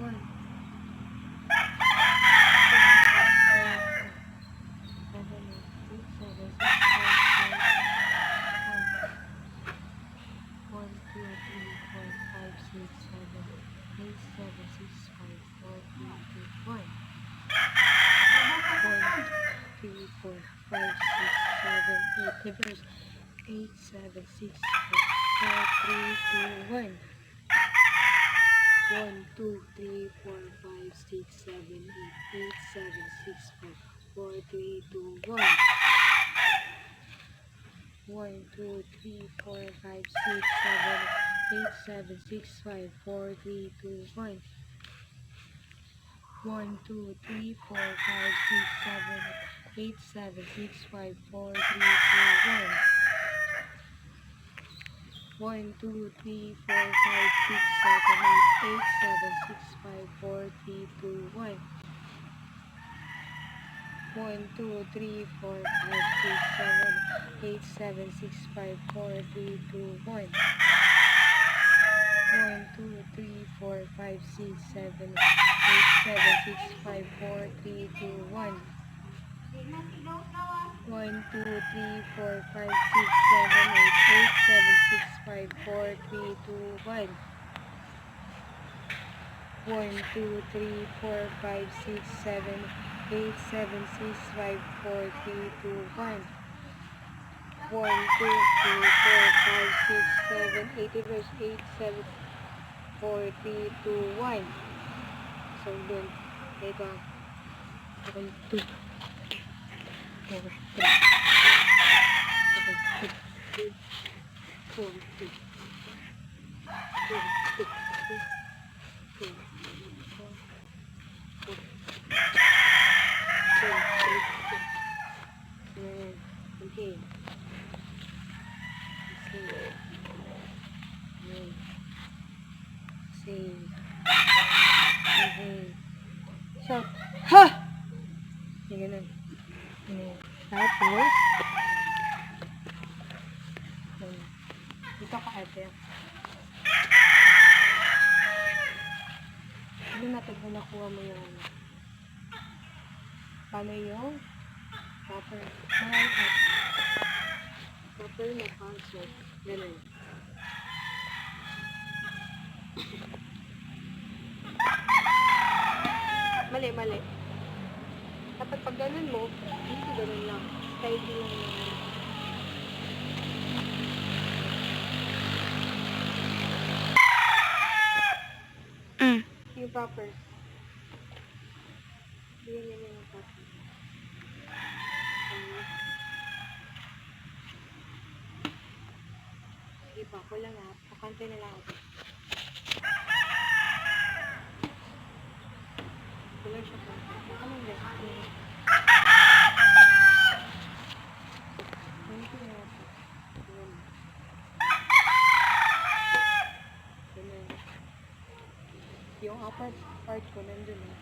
1. 1, 2, 3, 4, 5, 6, 7, 8, 8, 7, 6, 5, 4, 3, 2, 1. 1, 2, 3, 4, 5, 6, 7, 8, 7, 6, 5, 4, 3, 2, 1. 1, 2, 3, 4, 5, 6, 7, 8, 7, 6, 5, 4, 3, 2, 1. 1, 2, 3, 4, 5, 6, 7, 8, 8, 7, 6, 5, 4, 3, 2, 1. 1, 2, 3, 4, 5, 6, 7, 8, 7, 6, 5, 4, 3, 2, 1. 1, 2, 3, 4, 5, 6, 7, 8, 7, 6, 5, 4, 3, 2, 1. 1, 2, 3, 4, 5, 6, 7, 8, 8, 7, 6, 5, 4, 3, 2, 1. 1, 2, 3, 4, 5, 6, 7, 8, 7, 6, 5, 4, 3, 2, 1. 1, 2, 3, 4, 5, 6, 7, 8, reverse 8, 7, 4, 3, 2, 1. So, dun. Ito. 1, 2, 4, 3. 4, 3, 4, 6, 2, 4, 4, 3, 2. Ayan. Inhale. Exhale. Ayan. Exhale. Inhale. Shout. Ha! Yung ganun. Inhale. Tapos, Dito ka, ate. Ano natin kung nakuha mo yung ano? Paano yung proper? Marami ka. Proper na consort. Ganun. Mali, mali. Dapat pag ganun mo, dito ganun lang. Steady lang yan. Yung proper. Ganyan yung proper. Sige pa, kulang na. Pakante na lang ako. Kulang siya pa. Anong best? Ano ko na ako? Ganun. Ganun. Yung upper part ko nandun eh.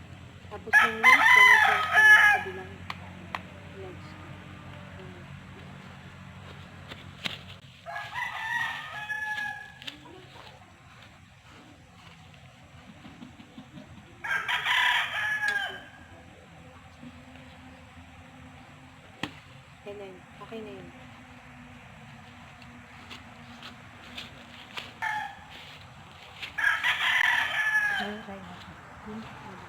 Tapos yung legs ko nandun sa kabilang legs ko. Ganun. Ganun. Okay na yun. Ayun, try natin.